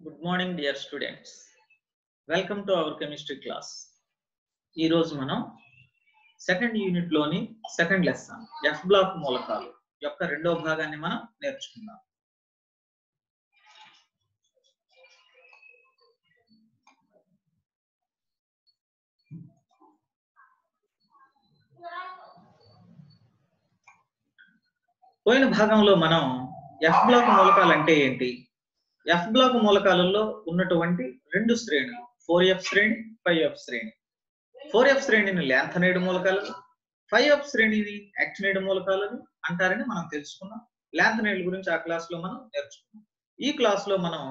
Good morning, dear students. Welcome to our chemistry class. ఈ రోజు మనం సెకండ్ యూనిట్ లోని సెకండ్ లెసన్ ఎఫ్ బ్లాక్ మూలకాలు యొక్క రెండో భాగాన్ని మనం నేర్చుకుందాం. పోయిన భాగంలో మనం ఎఫ్ బ్లాక్ మూలకాలు అంటే ఏంటి, ఎఫ్ బ్లాక్ మూలకాలలో ఉన్నటువంటి రెండు శ్రేణులు 4F శ్రేణి 5F శ్రేణి. 4F శ్రేణిని లాంథనైడ్ మూలకాలు, 5F శ్రేణిని యాక్టినైడ్ మూలకాలు అంటారని మనం తెలుసుకున్నాం. లాంథనైడ్ గురించి ఆ క్లాస్ లో మనం నేర్చుకున్నాం. ఈ క్లాస్ లో మనం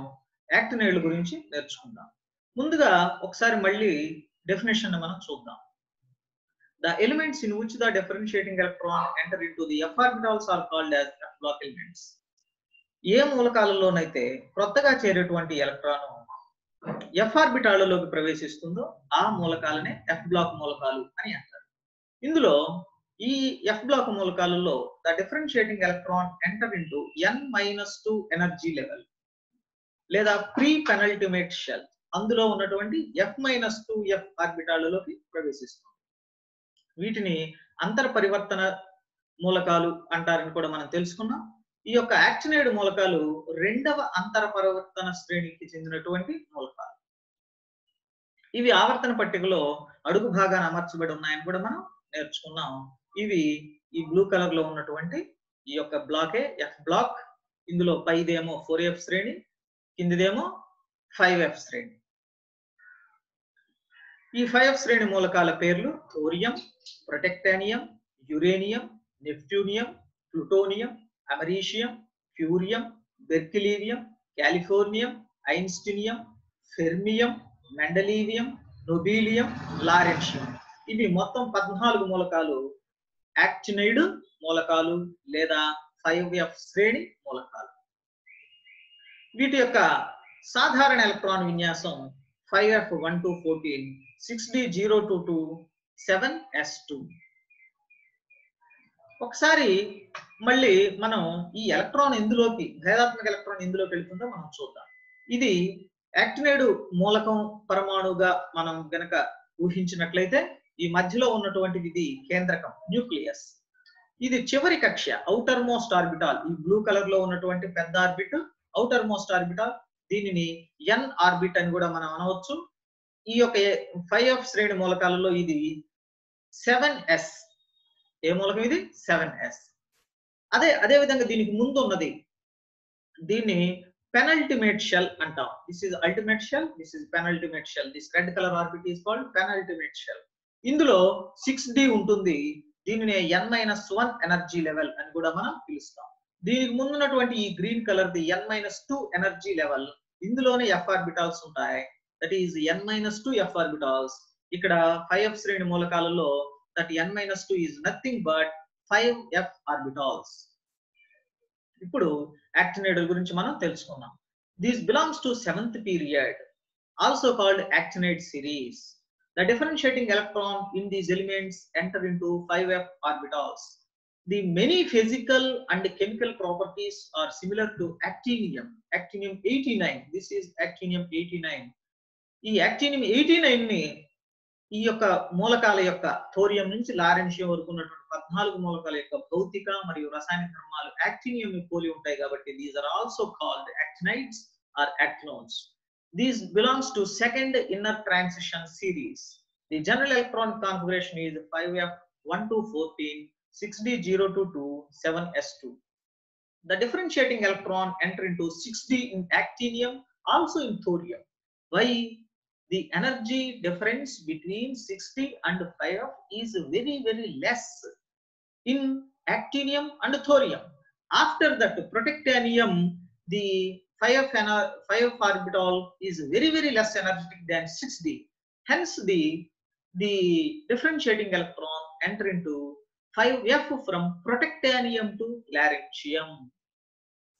యాక్టినైడ్ గురించి నేర్చుకుందాం. ముందుగా ఒకసారి మళ్ళీ డెఫినేషన్ మనం చూద్దాం. The elements in which the differentiating electron enter into the F orbitals are called as F block elements. ఏ మూలకాలలోనైతే కొత్తగా చేరేటువంటి ఎలక్ట్రాన్ ఎఫ్ ఆర్బిటాలలోకి ప్రవేశిస్తుందో ఆ మూలకాలనే ఎఫ్ బ్లాక్ మూలకాలు అని అంటారు. ఇందులో ఈ ఎఫ్ బ్లాక్ మూలకాలలో the differentiating electron enter into n-2 energy level లేదా pre penultimate shell, అందులో ఉన్నటువంటి F-2 ఎఫ్ ఆర్బిటాలలోకి ప్రవేశిస్తుంది. వీటిని అంతర పరివర్తన మూలకాలు అంటారని కూడా మనం తెలుసుకున్నాం. ఈ యొక్క యాక్టినైడ్ మూలకాలు రెండవ అంతర పరివర్తన శ్రేణికి చెందినటువంటి మూలకాలు. ఇవి ఆవర్తన పట్టికలో అడుగు భాగాన్ని అమర్చబడి ఉన్నాయని కూడా మనం నేర్చుకున్నాం. ఇవి ఈ బ్లూ కలర్ లో ఉన్నటువంటి ఈ యొక్క బ్లాకే ఎఫ్ బ్లాక్. ఇందులో పైదేమో 4F శ్రేణి, కిందిదేమో 5F శ్రేణి. ఈ 5F శ్రేణి మూలకాల పేర్లు thorium, protactinium, uranium, neptunium, plutonium, americium, curium, berkelium, californium, einsteinium, fermium, mendelevium, nobelium, lawrencium. ఇవి మొత్తం 14 మూలకాలు యాక్టినైడ్ మూలకాలు లేదా 5F శ్రేణి మూలకాలు. వీటి యొక్క సాధారణ ఎలక్ట్రాన్ విన్యాసం 5F1214 6d022 7s2. ఒకసారి మళ్ళీ మనం ఈ ఎలక్ట్రాన్ ఎందులోకి, భేదాత్మక ఎలక్ట్రాన్ ఎందులోకి వెళ్తుందో మనం చూద్దాం. ఇది యాక్టినైడ్ మూలకం పరమాణుగా మనం గనక ఊహించినట్లయితే ఈ మధ్యలో ఉన్నటువంటిది ఇది కేంద్రకం, న్యూక్లియస్. ఇది చివరి కక్ష, ఔటర్ మోస్ట్ ఆర్బిటాల్. ఈ బ్లూ కలర్ లో ఉన్నటువంటి పెద్ద ఆర్బిట్ ఔటర్ మోస్ట్ ఆర్బిటాల్. దీనిని ఎన్ ఆర్బిట్ అని కూడా మనం అనవచ్చు. ఈ యొక్క 5F శ్రేణి మూలకాలలో ఇది 7s. ఏ మూలకం ఇది? 7s. అదే విధంగా దీనికి ముందు ఉన్నది, దీన్ని పెనల్టిమేట్ షెల్ అంటాం. This is ultimate shell, this is penultimate shell. This red colour orbit is called penultimate shell. ఇందులో 6d ఉంటుంది. దీనిని n-1 ఎనర్జీ లెవెల్ అని కూడా మనం పిలుస్తాం. దీనికి ముందున్నటువంటి ఈ green colour the n-2 energy level. ఇందులోనే ఎఫ్ ఆర్బిటాల్స్ ఉంటాయి. That is n-2 F orbitals. ఇక్కడ 5F శ్రేణి మూలకాలలో that n-2 is nothing but 5F orbitals. ఇప్పుడు యాక్టినైడ్ గురించి మనం తెలుసుకున్నాం. This belongs to 7th period, also called actinide series. The differentiating electron in these elements enter into 5F orbitals. The many physical and chemical properties are similar to actinium. Actinium 89. This is actinium 89. ఈ actinium 89 ని ఈ యొక్క మూలకాల యొక్క thorium నుంచి lawrencium వరకు ఉన్నటువంటి 14 మూలకాల యొక్క భౌతిక మరియు రసాయనిక ధర్మాలు యాక్టినియం ని పోలి ఉంటాయి కాబట్టి these are also called actinides or actinones. These belongs to second inner transition series. The general electron configuration is 5F1214 6d022 7s2. The differentiating electron enter into 6d in actinium, also in thorium. Why? The energy difference between 6d and 5F is very less in actinium and thorium. After that, protactinium, the 5F orbital is very less energetic than 6d. Hence, the differentiating electron enter into 5F from protactinium to larynxium.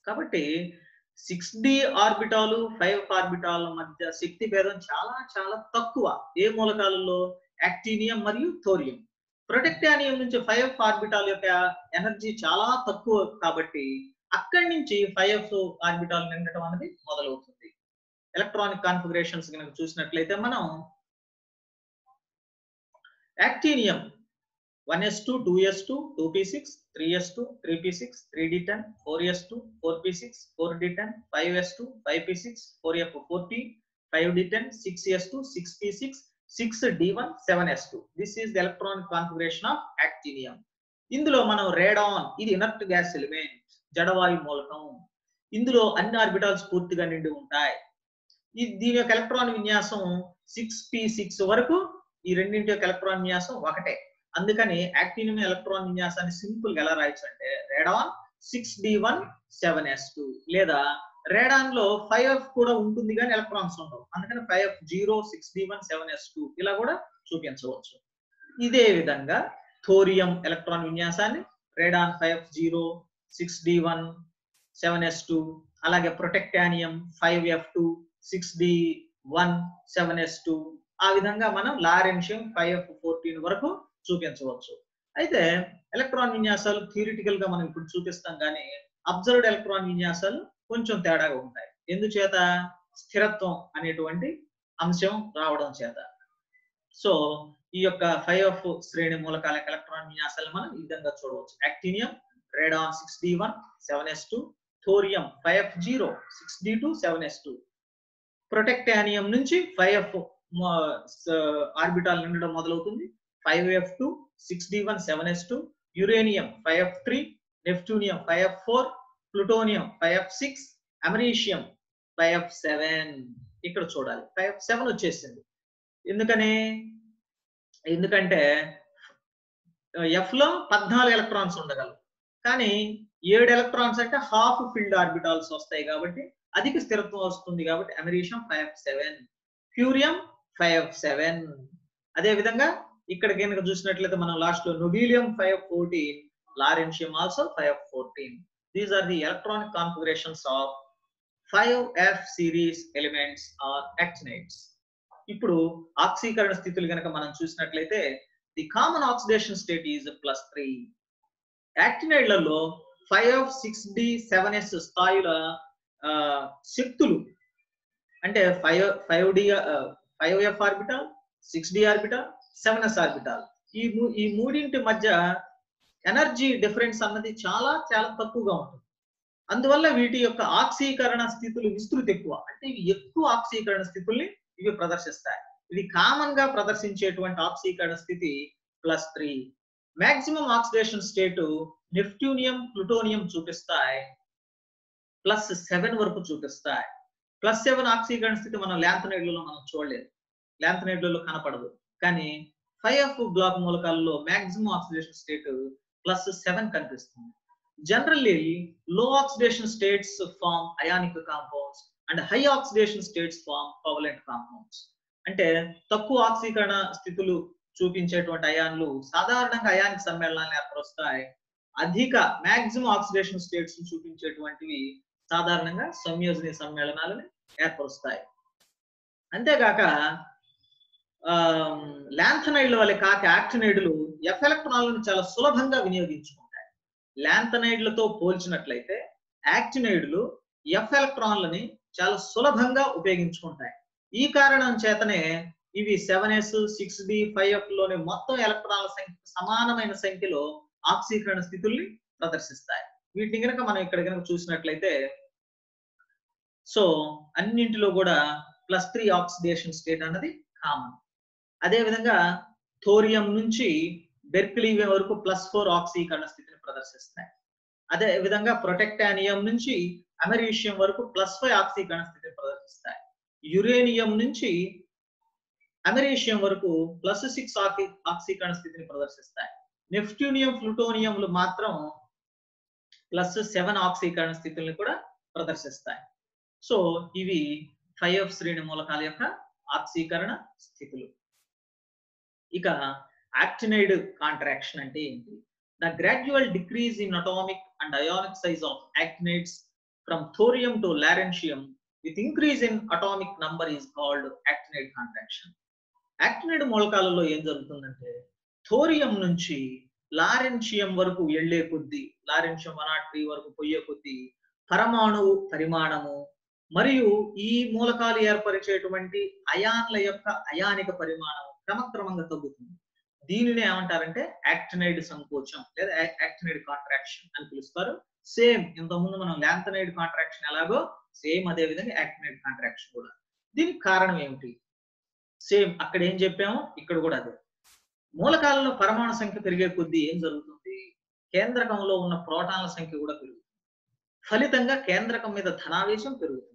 కాబట్టి 6d ఆర్బిటాలు 5F ఆర్బిటాల మధ్య శక్తి భేదం చాలా తక్కువ. ఏ మూలకాలలో? యాక్టినియం మరియు thorium. ప్రొటెక్టానియం నుంచి 5F orbital యొక్క energy చాలా తక్కువ కాబట్టి అక్కడి నుంచి 5F ఆర్బిటాల్ నిండటం అనేది మొదలవుతుంది. ఎలక్ట్రానిక్ కాన్ఫిగరేషన్స్ కనుక చూసినట్లయితే మనం actinium 1s2, 2s2, 2p6, 3s2, 3p6, 3d10, 4s2, 4p6, 4d10, 5s2, 5p6, 4f, 4p, 5d10, 6s2, 6p6, 6d1, 7s2. This is the electronic configuration of actinium. ఇందులో మనం రేడాన్, ఇది inert gas element, జడవాయు మూలకం. ఇందులో అన్ని orbitals పూర్తిగా నిండి ఉంటాయి. దీని యొక్క ఎలక్ట్రాన్ విన్యాసం 6p6 వరకు. ఈ రెండింటి యొక్క ఎలక్ట్రాన్ విన్యాసం ఒకటే. అందుకని యాక్టినియం ఎలక్ట్రాన్ విన్యాసాన్ని సింపుల్ గా ఎలా రాయొచ్చు అంటే రేడాన్ 6d1 7s2, లేదా రేడాన్ లో 5f కూడా ఉంటుంది కానీ ఎలక్ట్రాన్స్ ఉండవు, అందుకని 5f0 6d1 7s2 ఇలా కూడా చూపించవచ్చు. ఇదే విధంగా thorium electron విన్యాసాన్ని radon 5f0 6d1 7s2, అలాగే ప్రొటెక్టానియం 5f2 6d1 7s2, ఆ విధంగా మనం లారెన్షియం 5f14 వరకు చూపించవచ్చు. అయితే ఎలక్ట్రాన్ విన్యాసాలు థియరిటికల్ గా మనం ఇప్పుడు చూపిస్తాం కానీ అబ్జర్వ్డ్ ఎలక్ట్రాన్ విన్యాసాలు కొంచెం తేడాగా ఉంటాయి. ఎందుచేత? స్థిరత్వం అనేటువంటి అంశం రావడం చేత. సో ఈ యొక్క 5f శ్రేణి మూలకాల ఎలక్ట్రాన్ విన్యాసాలు మనం ఈ విధంగా చూడవచ్చు. యాక్టినియం radon 6d1 7s2, thorium 5f0 6d2 7s2, ప్రొటెక్టానియం నుంచి 5f ఆర్బిటాల్ నిండడం మొదలవుతుంది. 5f2 6d1 7s2, uranium 5f3, neptunium 5f4, plutonium 5f6, అమెరిషియం 5f7. ఇక్కడ చూడాలి 5f7 వచ్చేసింది. ఎందుకంటే ఎఫ్ లో 14 ఎలక్ట్రాన్స్ ఉండగలవు, కానీ 7 ఎలక్ట్రాన్స్ అంటే హాఫ్ ఫిల్డ్ ఆర్బిటాల్స్ వస్తాయి కాబట్టి అధిక స్థిరత్వం వస్తుంది కాబట్టి అమెరిషియం 5f7, ప్యూరియం 5f7. అదే విధంగా ఇక్కడ కనుక చూసినట్లయితే మనం లాస్ట్ లో nobelium 5f14, lawrencium also 5f14. These are the electronic configurations of 5f series elements are actinides. ఇప్పుడు ఆక్సీకరణ స్థితులు కనుక మనం చూసినట్లయితే the common oxidation state is +3. యాక్టినైడ్లలో 5f 6d 7s స్థాయిల శక్తులు అంటే 5f orbital, 6d orbital, 7s orbital, ఈ మూడింటి మధ్య ఎనర్జీ డిఫరెన్స్ అన్నది చాలా చాలా తక్కువగా ఉంటుంది. అందువల్ల వీటి యొక్క ఆక్సీకరణ స్థితులు విస్తృతి ఎక్కువ, అంటే ఇవి ఎక్కువ ఆక్సీకరణ స్థితుల్ని ఇవి ప్రదర్శిస్తాయి. ఇది కామన్ గా ప్రదర్శించేటువంటి ఆక్సీకరణ స్థితి +3. Maximum oxidation state neptunium plutonium చూపిస్తాయి, +7 వరకు చూపిస్తాయి. +7 ఆక్సీకరణ స్థితి మనం ల్యాంథనైడ్లలో మనం చూడలేదు, ల్యాంథనైడ్లలో కనపడదు. కానీ 5f బ్లాక్ మూలకాలలో మాక్సిమం ఆక్సిడేషన్ స్టేట్ +7 కనిపిస్తుంది. Generally low oxidation states form ionic compounds and high oxidation states form covalent compounds. అంటే తక్కువ ఆక్సీకరణ స్థితులు చూపించేటువంటి అయాన్లు సాధారణంగా అయానిక్ సమ్మేళనాలను ఏర్పరుస్తాయి. అధిక మాక్సిమం ఆక్సిడేషన్ స్టేట్స్ చూపించేటువంటివి సాధారణంగా సంయోజని సమ్మేళనాలను ఏర్పరుస్తాయి. అంతేగాక ల్యాంథనైడ్ల వల్ల కాక యాక్టినైడ్లు ఎఫ్ ఎలక్ట్రాన్లను చాలా సులభంగా వినియోగించుకుంటాయి. ల్యాంథనైడ్లతో పోల్చినట్లయితే యాక్టినైడ్లు ఎఫ్ ఎలక్ట్రాన్లని చాలా సులభంగా ఉపయోగించుకుంటాయి. ఈ కారణం చేతనే ఇవి 7s 6d 5f లోని మొత్తం ఎలక్ట్రాన్ల సంఖ్య సమానమైన సంఖ్యలో ఆక్సీకరణ స్థితుల్ని ప్రదర్శిస్తాయి. వీటిని కనుక మనం ఇక్కడ కనుక చూసినట్లయితే సో అన్నింటిలో కూడా +3 ఆక్సిడేషన్ స్టేట్ అన్నది కామన్. అదే విధంగా థోరియం నుంచి బెర్కిలీయం వరకు +4 ఆక్సీకరణ స్థితిని ప్రదర్శిస్తాయి. అదే విధంగా ప్రొటెక్టానియం నుంచి అమెరిషియం వరకు +5 ఆక్సీకరణ స్థితిని ప్రదర్శిస్తాయి. యురేనియం నుంచి అమెరిషియం వరకు +6 ఆక్సీకరణ స్థితిని ప్రదర్శిస్తాయి. నెప్ట్యూనియం ప్లూటోనియంలు మాత్రం +7 ఆక్సీకరణ స్థితుల్ని కూడా ప్రదర్శిస్తాయి. సో ఇవి 5f శ్రేణి మూలకాల యొక్క ఆక్సీకరణ స్థితులు. ఇక యాక్టినైడ్ కాంట్రాక్షన్ అంటే ఏంటి? The gradual decrease in atomic and ionic size of actinides from thorium to lawrencium with increase in atomic number is called actinide contraction. Actinide మూలకాలలో ఏం జరుగుతుందంటే థోరియం నుంచి లారెన్షియం వరకు వెళ్లే కొద్దీ, లారెన్షియం 103 వరకు పోయే కొద్దీ పరమాణువు పరిమాణము మరియు ఈ మూలకాలు ఏర్పరిచేటువంటి అయాన్ల యొక్క అయానిక పరిమాణం క్రమక్రమంగా తగ్గుతుంది. దీనిని ఏమంటారంటే యాక్టినైడ్ సంకోచం లేదా యాక్టినైడ్ కాంట్రాక్షన్ అని పిలుస్తారు. సేమ్ ఇంతకుముందు మనం లాంథనైడ్ కాంట్రాక్షన్ ఎలాగో సేమ్ అదే విధంగా యాక్టినైడ్ కాంట్రాక్షన్ కూడా. దీనికి కారణం ఏమిటి? సేమ్ అక్కడ ఏం చెప్పామో ఇక్కడ కూడా అదే. మూలకాలలో పరమాణు సంఖ్య పెరిగే కొద్దీ ఏం జరుగుతుంది? కేంద్రకంలో ఉన్న ప్రోటాన్ల సంఖ్య కూడా పెరుగుతుంది. ఫలితంగా కేంద్రకం మీద ధనావేశం పెరుగుతుంది.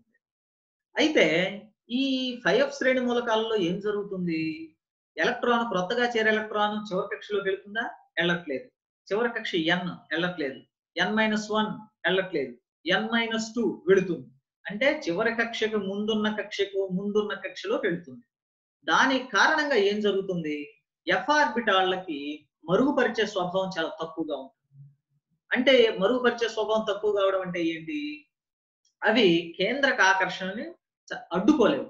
అయితే ఈ 5f శ్రేణి మూలకాలలో ఏం జరుగుతుంది? ఎలక్ట్రాన్ క్రొత్తగా చేరే ఎలక్ట్రాన్ చివరి కక్షలోకి వెళ్తుందా? వెళ్ళట్లేదు. చివరి కక్ష n వెళ్ళట్లేదు. n-1 వెళ్ళట్లేదు. n-2 వెళుతుంది. అంటే చివరి కక్షకు ముందున్న కక్షలోకి వెళ్తుంది. దానికి కారణంగా ఏం జరుగుతుంది? f ఆర్బిటాళ్ళకి మరుగుపరిచే స్వభావం చాలా తక్కువగా ఉంటుంది. అంటే మరుగుపరిచే స్వభావం తక్కువ కావడం అంటే ఏంటి? అవి కేంద్రక ఆకర్షణని అడ్డుకోలేవు.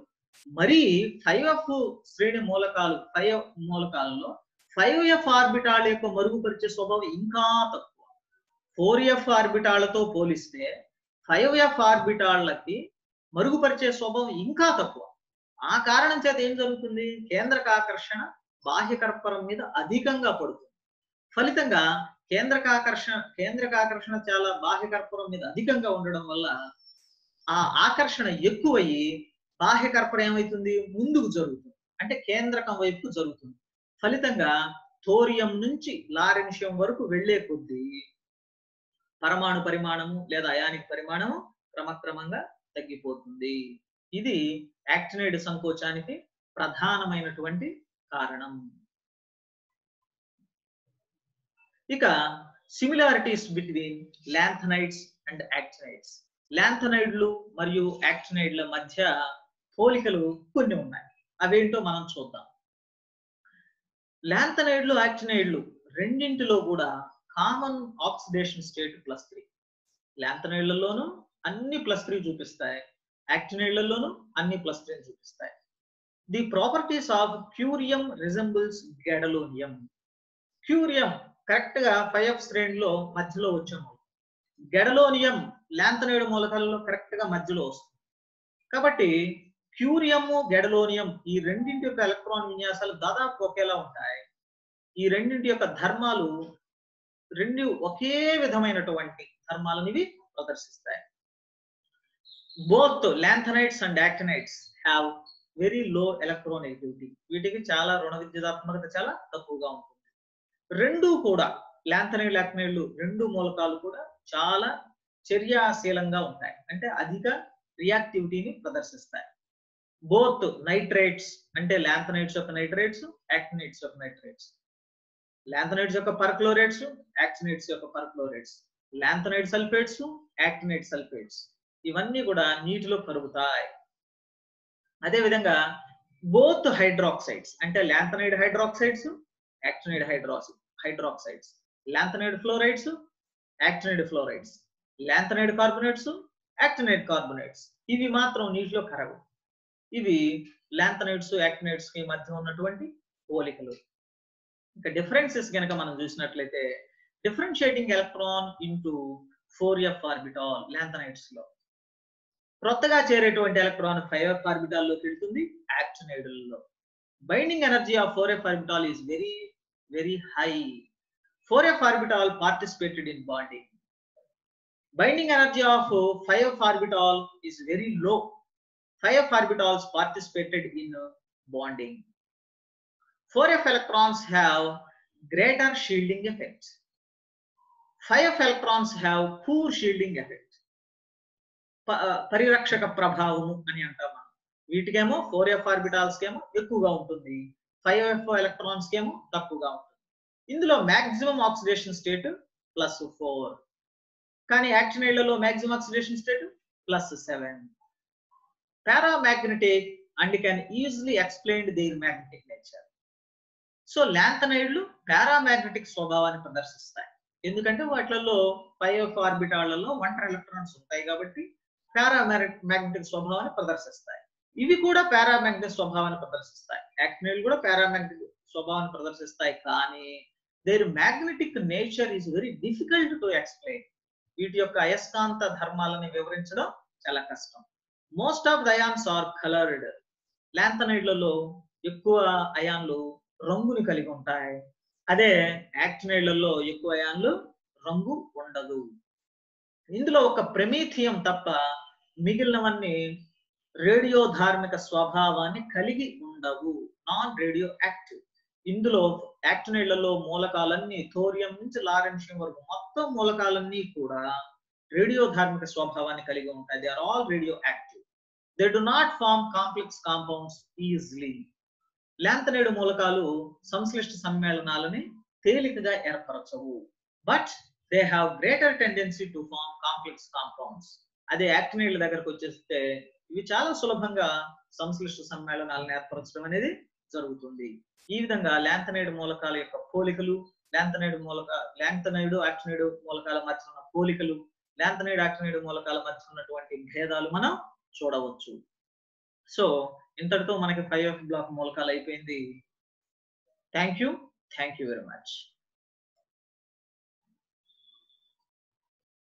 మరి 5f శ్రేణి మూలకాలు 5 మూలకాలలో 5f ఆర్బిటాల్ యొక్క మరుగుపరిచే స్వభావం ఇంకా తక్కువ. 4f ఆర్బిటాలతో పోలిస్తే 5f ఆర్బిటాళ్ళకి మరుగుపరిచే స్వభావం ఇంకా తక్కువ. ఆ కారణం చేత ఏం జరుగుతుంది? కేంద్రక ఆకర్షణ బాహ్యకర్పరం మీద అధికంగా పడుతుంది. ఫలితంగా కేంద్రక ఆకర్షణ చాలా బాహ్యకర్పరం మీద అధికంగా ఉండడం వల్ల ఆ ఆకర్షణ ఎక్కువయ్యి బాహ్యకర్పరం ఏమవుతుంది? ముందుకు జరుగుతుంది. అంటే కేంద్రకం వైపుకు జరుగుతుంది. ఫలితంగా థోరియం నుంచి లారెన్షియం వరకు వెళ్లే కొద్దీ పరమాణు పరిమాణము లేదా అయానిక్ పరిమాణము క్రమక్రమంగా తగ్గిపోతుంది. ఇది యాక్టినైడ్ సంకోచానికి ప్రధానమైనటువంటి కారణం. ఇక సిమిలారిటీస్ బిట్వీన్ లాంథనైడ్స్ అండ్ యాక్టినైడ్స్. లాంథనైడ్లు మరియు యాక్టినైడ్ల మధ్య పోలికలు కొన్ని ఉన్నాయి. అవేంటో మనం చూద్దాం. లాంథనైడ్లు యాక్టినైడ్లు రెండింటిలో కూడా కామన్ ఆక్సిడేషన్ స్టేట్ +3. లాంథనైడ్లలోనూ అన్ని +3 చూపిస్తాయి. యాక్టినైడ్లలోనూ అన్ని +3 చూపిస్తాయి. The properties of curium resembles gadolinium. Curium correct గా 5f శ్రేణిలో మధ్యలో వచ్చాము. గెడలోనియం లాంథనైడ్ మూలకాలలో కరెక్ట్ గా మధ్యలో వస్తుంది. కాబట్టి క్యూరియం గెడలోనియం ఈ రెండింటి యొక్క ఎలక్ట్రాన్ విన్యాసాలు దాదాపు ఒకేలా ఉంటాయి. ఈ రెండింటి యొక్క ధర్మాలు రెండు ఒకే విధమైనటువంటి ధర్మాలను ఇవి ప్రదర్శిస్తాయి. Both lanthanides and actinides have very low electronegativity. వీటికి చాలా రుణ విద్యుదాత్మకత చాలా తక్కువగా ఉంటుంది. రెండు కూడా లాంథనైడ్ యాక్టినైడ్లు రెండు మూలకాలు కూడా చాలా చర్యాశీలంగా ఉంటాయి. అంటే అధిక రియాక్టివిటీని ప్రదర్శిస్తాయి. బోత్ నైట్రేట్స్ అంటే లాంథనైడ్స్ యొక్క నైట్రేట్స్, యాక్టినైడ్స్ యొక్క నైట్రేట్స్. లాంథనైడ్స్ యొక్క పర్క్లోరేట్స్, యాక్టినైడ్స్ యొక్క పర్క్లోరేట్స్. లాంథనైడ్ సల్ఫేట్స్, యాక్టినైడ్ సల్ఫేట్స్ ఇవన్నీ కూడా నీటిలో కరుగుతాయి. అదే విధంగా బోత్ హైడ్రాక్సైడ్స్ అంటే lanthanide hydroxides, actinide hydroxides. Lanthanide fluorides, actinide fluorides. Lanthanide carbonates, actinide carbonates ఇవి మాత్రం నీటిలో కరగవు. ఇవి లాంథనైడ్స్ యాక్టినైడ్స్ కి మధ్య ఉన్నటువంటి పోలికలు. ఇంకా డిఫరెన్సెస్ గనక మనం చూసినట్లయితే differentiating electron into 4f orbital lanthanides లో క్రొత్తగా చేరేటువంటి ఎలక్ట్రాన్ 5f ఆర్బిటాల్ లోకి వెళ్తుంది. యాక్టినైడ్లలో binding energy of 4f orbital is very very high. 4f orbital participated in bonding. Binding energy of 5f orbital is very low. 5f orbitals participated in bonding. 4f electrons have greater shielding effect. 5f electrons have poor shielding effect. పరిరక్షక ప్రభావము అని అంటాం మనం. వీటికేమో 4f orbitals కేమో ఎక్కువగా ఉంటుంది, 5f electrons కేమో తక్కువగా ఉంటుంది. ఇందులో మాక్సిమం ఆక్సిడేషన్ స్టేట్ +4. కానీ యాక్టినైడ్లలో maximum oxidation state +7. Paramagnetic and can easily explain their magnetic nature. So లాంథనైడ్లు పారామాగ్నెటిక్ స్వభావాన్ని ప్రదర్శిస్తాయి. ఎందుకంటే వాటిలలో 5f ఆర్బిటాళ్లలో ఒంటరి ఎలక్ట్రాన్స్ ఉంటాయి కాబట్టి పారామాగ్నెటిక్ స్వభావాన్ని ప్రదర్శిస్తాయి. ఇవి కూడా పారామాగ్నెటిక్ స్వభావాన్ని ప్రదర్శిస్తాయి. యాక్టినైడ్లు కూడా పారామాగ్నెటిక్ స్వభావాన్ని ప్రదర్శిస్తాయి. కానీ their magnetic nature is very difficult to explain. వీటి యొక్క అయస్కాంత ధర్మాలను వివరించడం చాలా కష్టం. Most of the ions are coloured. లాంథనైడ్లలో ఎక్కువ అయాన్లు రంగుని కలిగి ఉంటాయి. అదే యాక్టినైడ్లలో ఎక్కువ అయాన్లు రంగు ఉండదు. ఇందులో ఒక ప్రమీథియం తప్ప మిగిలినవన్నీ రేడియో ధార్మిక స్వభావాన్ని కలిగి ఉండవు. Non radio active. ఇందులో యాక్టినైడ్లలో మూలకాలన్నీ థోరియం నుంచి లారెన్షియం వరకు మొత్తం మూలకాలన్నీ కూడా రేడియో ధార్మిక స్వభావాన్ని కలిగి ఉంటాయి. They are all radioactive. They do not form complex compounds easily. Lanthanide మూలకాలు సంశ్లిష్ట సమ్మేళనాలని తేలికగా ఏర్పరచవు. But they have greater tendency to form complex compounds. అదే యాక్టినైడ్ల దగ్గరకు వచ్చేస్తే ఇవి చాలా సులభంగా సంశ్లిష్ట సమ్మేళనాలను ఏర్పరచడం అనేది జరుగుతుంది. ఈ విధంగా లాంథనైడ్ మూలకాల యొక్క పోలికలు, లాంథనైడ్ యాక్టినైడ్ మూలకాల మధ్య ఉన్న పోలికలు, లాంథనైడ్ యాక్టినైడ్ మూలకాల మధ్య ఉన్నటువంటి భేదాలు మనం చూడవచ్చు. సో ఇంతటితో మనకి 5F బ్లాక్ మూలకాలు అయిపోయింది. Thank you very much.